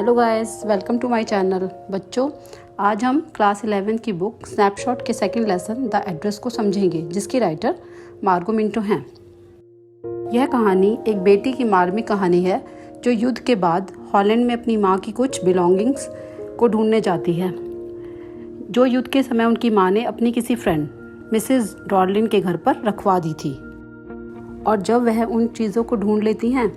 Hello guys, welcome to my channel. बच्चों, आज हम क्लास 11 की बुक स्नैपशॉट के सेकंड लेसन द एड्रेस को समझेंगे, जिसकी राइटर मार्गो मिंटो हैं। यह कहानी एक बेटी की मार्मिक कहानी है जो युद्ध के बाद हॉलैंड में अपनी माँ की कुछ बिलोंगिंग्स को ढूंढने जाती है, जो युद्ध के समय उनकी माँ ने अपनी किसी फ्रेंड मिसेस डॉर्लिन के घर पर रखवा दी थी। और जब वह उन चीज़ों को ढूंढ लेती हैं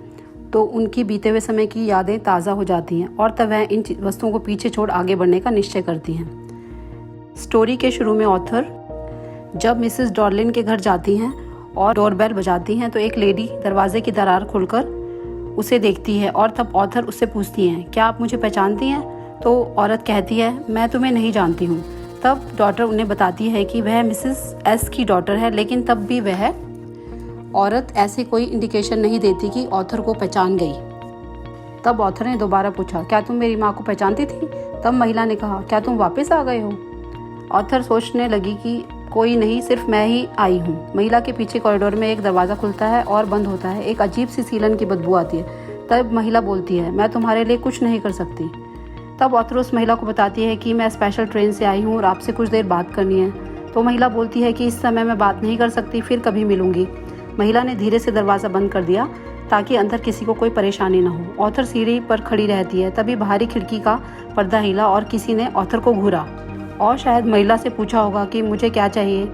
तो उनकी बीते हुए समय की यादें ताज़ा हो जाती हैं और तब वह इन वस्तुओं को पीछे छोड़ आगे बढ़ने का निश्चय करती हैं। स्टोरी के शुरू में ऑथर जब मिसेस डॉर्लिन के घर जाती हैं और डोरबेल बजाती हैं तो एक लेडी दरवाजे की दरार खोलकर उसे देखती है और तब ऑथर उससे पूछती हैं, क्या आप मुझे पहचानती हैं? तो औरत कहती है, मैं तुम्हें नहीं जानती हूँ। तब डॉटर उन्हें बताती है कि वह मिसेस एस की डॉटर है, लेकिन तब भी वह औरत ऐसे कोई इंडिकेशन नहीं देती कि ऑथर को पहचान गई। तब ऑथर ने दोबारा पूछा, क्या तुम मेरी माँ को पहचानती थी? तब महिला ने कहा, क्या तुम वापस आ गए हो? ऑथर सोचने लगी कि कोई नहीं, सिर्फ मैं ही आई हूँ। महिला के पीछे कॉरिडोर में एक दरवाज़ा खुलता है और बंद होता है। एक अजीब सी सीलन की बदबू आती है। तब महिला बोलती है, मैं तुम्हारे लिए कुछ नहीं कर सकती। तब ऑथर उस महिला को बताती है कि मैं स्पेशल ट्रेन से आई हूँ और आपसे कुछ देर बात करनी है। तो महिला बोलती है कि इस समय मैं बात नहीं कर सकती, फिर कभी मिलूंगी। महिला ने धीरे से दरवाज़ा बंद कर दिया ताकि अंदर किसी को कोई परेशानी न हो। ऑथर सीढ़ी पर खड़ी रहती है। तभी बाहरी खिड़की का पर्दा हिला और किसी ने ऑथर को घूरा और शायद महिला से पूछा होगा कि मुझे क्या चाहिए।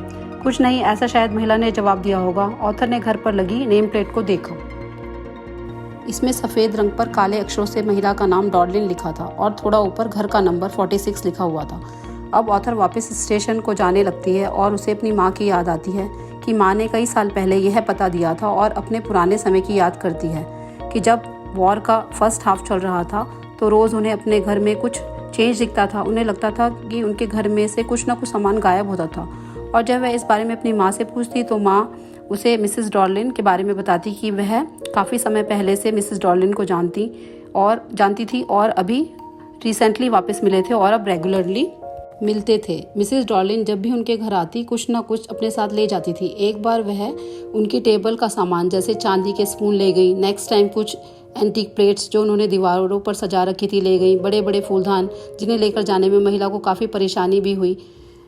कुछ नहीं, ऐसा शायद महिला ने जवाब दिया होगा। ऑथर ने घर पर लगी नेम प्लेट को देखा। इसमें सफ़ेद रंग पर काले अक्षरों से महिला का नाम डॉर्लिन लिखा था और थोड़ा ऊपर घर का नंबर 46 लिखा हुआ था। अब ऑथर वापस स्टेशन को जाने लगती है और उसे अपनी माँ की याद आती है कि माँ ने कई साल पहले यह पता दिया था और अपने पुराने समय की याद करती है कि जब वॉर का फर्स्ट हाफ चल रहा था तो रोज़ उन्हें अपने घर में कुछ चेंज दिखता था। उन्हें लगता था कि उनके घर में से कुछ ना कुछ सामान गायब होता था। और जब वह इस बारे में अपनी माँ से पूछती तो माँ उसे मिसेस डॉर्लिन के बारे में बताती कि वह काफ़ी समय पहले से मिसेस डॉर्लिन को जानती थी और अभी रिसेंटली वापस मिले थे और अब रेगुलरली मिलते थे। मिसेस डॉर्लिन जब भी उनके घर आती कुछ ना कुछ अपने साथ ले जाती थी। एक बार वह उनकी टेबल का सामान जैसे चांदी के स्पून ले गई। नेक्स्ट टाइम कुछ एंटीक प्लेट्स जो उन्होंने दीवारों पर सजा रखी थी ले गई। बड़े बड़े फूलदान जिन्हें लेकर जाने में महिला को काफ़ी परेशानी भी हुई।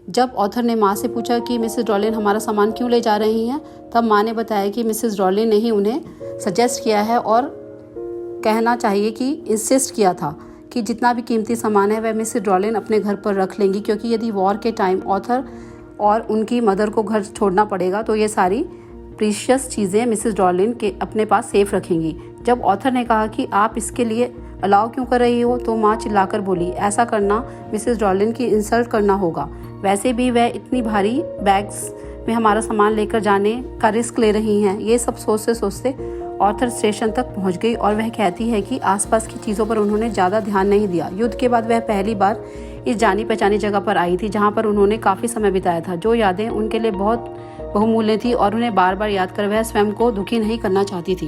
जब ऑथर ने माँ से पूछा कि मिसेस डॉर्लिन हमारा सामान क्यों ले जा रही हैं, तब माँ ने बताया कि मिसेस डॉर्लिन ने ही उन्हें सजेस्ट किया है और कहना चाहिए कि इंसिस्ट किया था कि जितना भी कीमती सामान है वह मिसेस डॉर्लिन अपने घर पर रख लेंगी, क्योंकि यदि वॉर के टाइम ऑथर और उनकी मदर को घर छोड़ना पड़ेगा तो ये सारी प्रीशियस चीज़ें मिसेस डॉर्लिन के अपने पास सेफ रखेंगी। जब ऑथर ने कहा कि आप इसके लिए अलाउ क्यों कर रही हो, तो माँ चिल्लाकर बोली, ऐसा करना मिसेस डॉर्लिन की इंसल्ट करना होगा। वैसे भी वह इतनी भारी बैग्स में हमारा सामान लेकर जाने का रिस्क ले रही हैं। ये सब सोचते सोचते ऑथर स्टेशन तक पहुंच गई और वह कहती है कि आसपास की चीज़ों पर उन्होंने ज़्यादा ध्यान नहीं दिया। युद्ध के बाद वह पहली बार इस जानी पहचानी जगह पर आई थी जहां पर उन्होंने काफ़ी समय बिताया था। जो यादें उनके लिए बहुत बहुमूल्य थी और उन्हें बार बार याद कर वह स्वयं को दुखी नहीं करना चाहती थी।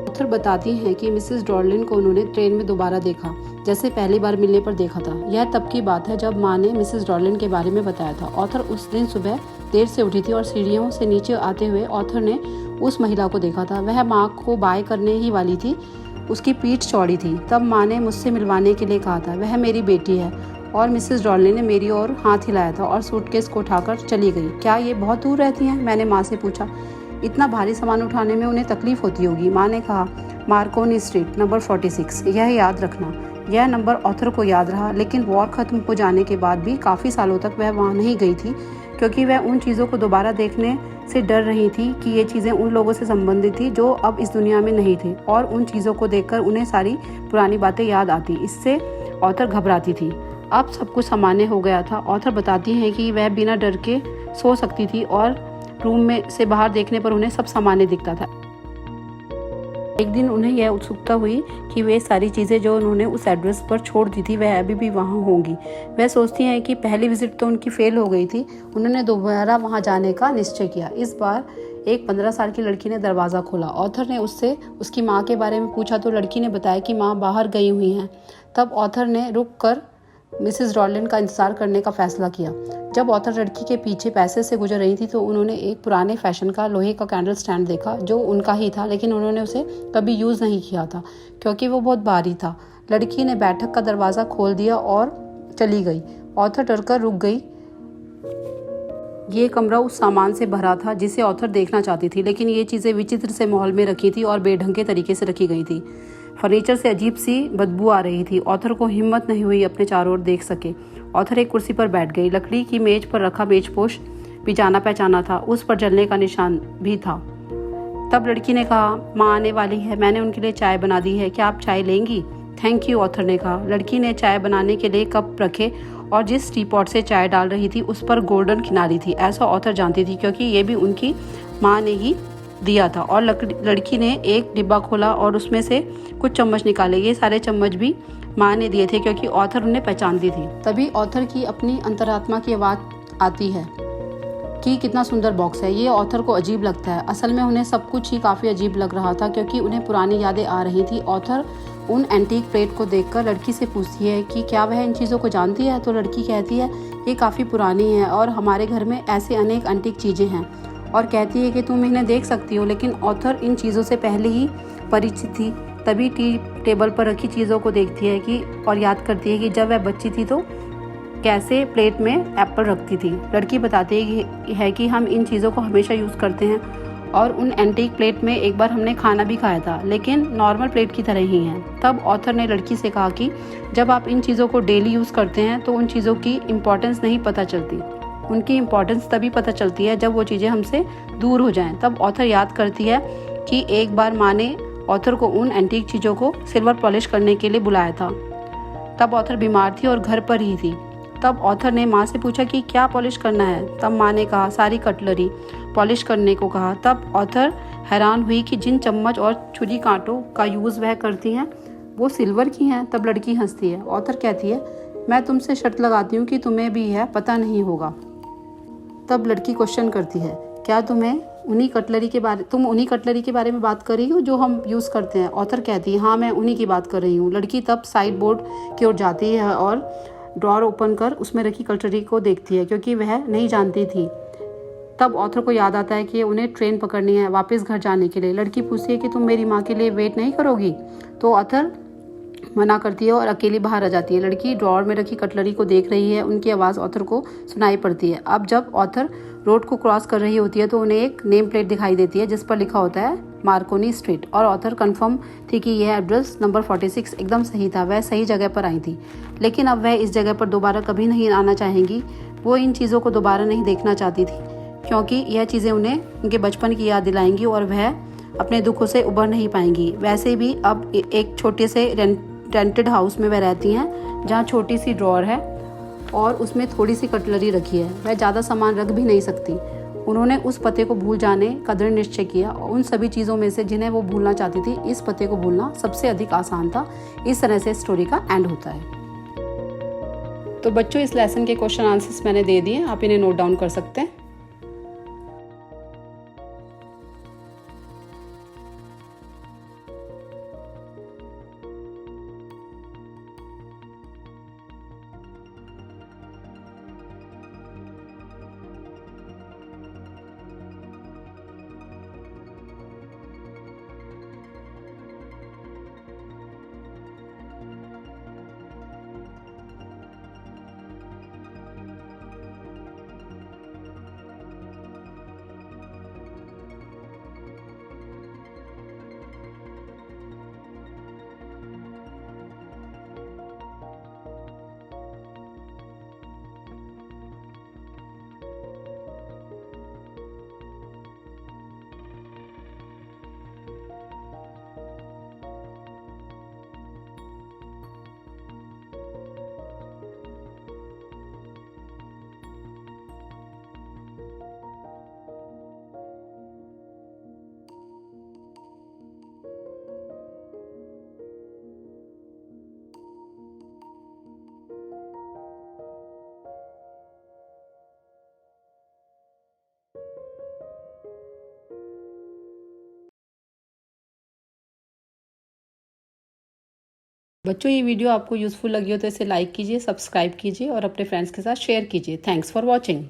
ऑथर बताती हैं कि मिसेस डॉर्लिन को उन्होंने ट्रेन में दोबारा देखा, जैसे पहली बार मिलने पर देखा था। यह तब की बात है जब माँ ने मिसेस डॉर्लिन के बारे में बताया था। ऑथर उस दिन सुबह देर से उठी थी और सीढ़ियों से नीचे आते हुए ऑथर ने उस महिला को देखा था। वह माँ को बाय करने ही वाली थी। उसकी पीठ चौड़ी थी। तब माँ ने मुझसे मिलवाने के लिए कहा था। वह मेरी बेटी है। और मिसेस डॉर्लिन ने मेरी ओर हाथ हिलाया था और सूटकेस को उठाकर चली गई। क्या ये बहुत दूर रहती हैं? मैंने माँ से पूछा। इतना भारी सामान उठाने में उन्हें तकलीफ होती होगी। माँ ने कहा, मार्कोनी स्ट्रीट नंबर 46। यह याद रखना। यह नंबर ऑथर को याद रहा, लेकिन वॉर खत्म हो जाने के बाद भी काफ़ी सालों तक वह वहाँ नहीं गई थी, क्योंकि वह उन चीज़ों को दोबारा देखने से डर रही थी कि ये चीज़ें उन लोगों से संबंधित थी जो अब इस दुनिया में नहीं थे, और उन चीज़ों को देखकर उन्हें सारी पुरानी बातें याद आती। इससे ऑथर घबराती थी। अब सब कुछ सामान्य हो गया था। ऑथर बताती हैं कि वह बिना डर के सो सकती थी और रूम में से बाहर देखने पर उन्हें सब सामान्य दिखता था। एक दिन उन्हें यह उत्सुकता हुई कि वे सारी चीज़ें जो उन्होंने उस एड्रेस पर छोड़ दी थी वह अभी भी वहाँ होंगी। वह सोचती हैं कि पहली विजिट तो उनकी फेल हो गई थी। उन्होंने दोबारा वहाँ जाने का निश्चय किया। इस बार एक 15 साल की लड़की ने दरवाज़ा खोला। ऑथर ने उससे उसकी माँ के बारे में पूछा तो लड़की ने बताया कि माँ बाहर गई हुई हैं। तब ऑथर ने रुक कर मिसेस डॉर्लिन का इंतजार करने का फैसला किया। जब ऑथर लड़की के पीछे पैसे से गुजर रही थी तो उन्होंने एक पुराने फैशन का लोहे का कैंडल स्टैंड देखा जो उनका ही था, लेकिन उन्होंने उसे कभी यूज़ नहीं किया था क्योंकि वो बहुत भारी था। लड़की ने बैठक का दरवाज़ा खोल दिया और चली गई। ऑथर डरकर रुक गई। ये कमरा उस सामान से भरा था जिसे ऑथर देखना चाहती थी, लेकिन ये चीज़ें विचित्र से माहौल में रखी थी और बेढंगे तरीके से रखी गई थी। फर्नीचर से अजीब सी बदबू आ रही थी। ऑथर को हिम्मत नहीं हुई अपने चारों ओर देख सके। ऑथर एक कुर्सी पर बैठ गई। लकड़ी की मेज पर रखा मेजपोश भी जाना पहचाना था, उस पर जलने का निशान भी था। तब लड़की ने कहा, माँ आने वाली है, मैंने उनके लिए चाय बना दी है, क्या आप चाय लेंगी? थैंक यू, ऑथर ने कहा। लड़की ने चाय बनाने के लिए कप रखे और जिस टी पॉट से चाय डाल रही थी उस पर गोल्डन किनारी थी। ऐसा ऑथर जानती थी क्योंकि ये भी उनकी माँ ने ही दिया था। और लड़की ने एक डिब्बा खोला और उसमें से कुछ चम्मच निकाले। ये सारे चम्मच भी माँ ने दिए थे क्योंकि ऑथर उन्हें पहचानती थी। तभी ऑथर की अपनी अंतरात्मा की आवाज़ आती है कि कितना सुंदर बॉक्स है। ये ऑथर को अजीब लगता है। असल में उन्हें सब कुछ ही काफ़ी अजीब लग रहा था क्योंकि उन्हें पुरानी यादें आ रही थी। ऑथर उन एंटीक प्लेट को देखकर लड़की से पूछती है कि क्या वह इन चीज़ों को जानती है। तो लड़की कहती है, ये काफ़ी पुरानी है और हमारे घर में ऐसे अनेक एंटीक चीज़ें हैं, और कहती है कि तुम इन्हें देख सकती हो। लेकिन ऑथर इन चीज़ों से पहले ही परिचित थी। तभी टी टेबल पर रखी चीज़ों को देखती है कि और याद करती है कि जब वह बच्ची थी तो कैसे प्लेट में एप्पल रखती थी। लड़की बताती है कि हम इन चीज़ों को हमेशा यूज़ करते हैं और उन एंटीक प्लेट में एक बार हमने खाना भी खाया था, लेकिन नॉर्मल प्लेट की तरह ही हैं। तब ऑथर ने लड़की से कहा कि जब आप इन चीज़ों को डेली यूज़ करते हैं तो उन चीज़ों की इम्पोर्टेंस नहीं पता चलती। उनकी इम्पोर्टेंस तभी पता चलती है जब वो चीज़ें हमसे दूर हो जाएं। तब ऑथर याद करती है कि एक बार माँ ने ऑथर को उन एंटीक चीज़ों को सिल्वर पॉलिश करने के लिए बुलाया था। तब ऑथर बीमार थी और घर पर ही थी। तब ऑथर ने माँ से पूछा कि क्या पॉलिश करना है। तब माँ ने कहा सारी कटलरी पॉलिश करने को कहा। तब ऑथर हैरान हुई कि जिन चम्मच और छुरी कांटों का यूज़ वह करती हैं वो सिल्वर की हैं। तब लड़की हंसती है। ऑथर कहती है, मैं तुमसे शर्त लगाती हूँ कि तुम्हें भी है पता नहीं होगा। तब लड़की क्वेश्चन करती है, क्या तुम उन्हीं कटलरी के बारे में बात कर रही हो जो हम यूज़ करते हैं? ऑथर कहती है, हाँ मैं उन्हीं की बात कर रही हूँ। लड़की तब साइड बोर्ड की ओर जाती है और ड्रॉर ओपन कर उसमें रखी कटलरी को देखती है क्योंकि वह नहीं जानती थी। तब ऑथर को याद आता है कि उन्हें ट्रेन पकड़नी है वापस घर जाने के लिए। लड़की पूछती है कि तुम मेरी माँ के लिए वेट नहीं करोगी? तो ऑथर मना करती है और अकेली बाहर आ जाती है। लड़की ड्रॉर में रखी कटलरी को देख रही है। उनकी आवाज़ ऑथर को सुनाई पड़ती है। अब जब ऑथर रोड को क्रॉस कर रही होती है तो उन्हें एक नेम प्लेट दिखाई देती है जिस पर लिखा होता है मार्कोनी स्ट्रीट, और ऑथर कंफर्म थी कि यह एड्रेस नंबर 46 एकदम सही था। वह सही जगह पर आई थी, लेकिन अब वह इस जगह पर दोबारा कभी नहीं आना चाहेंगी। वो इन चीज़ों को दोबारा नहीं देखना चाहती थी क्योंकि यह चीज़ें उन्हें उनके बचपन की याद दिलाएंगी और वह अपने दुखों से उबर नहीं पाएंगी। वैसे भी अब एक छोटे से रेंटेड हाउस में वह रहती हैं जहाँ छोटी सी ड्रॉर है और उसमें थोड़ी सी कटलरी रखी है। वह ज़्यादा सामान रख भी नहीं सकती। उन्होंने उस पते को भूल जाने का दृढ़ निश्चय किया और उन सभी चीज़ों में से जिन्हें वो भूलना चाहती थी इस पते को भूलना सबसे अधिक आसान था। इस तरह से स्टोरी का एंड होता है। तो बच्चों, इस लेसन के क्वेश्चन आंसर्स मैंने दे दिए, आप इन्हें नोट डाउन कर सकते हैं। बच्चों, ये वीडियो आपको यूज़फुल लगी हो तो इसे लाइक कीजिए, सब्सक्राइब कीजिए और अपने फ्रेंड्स के साथ शेयर कीजिए। Thanks for watching.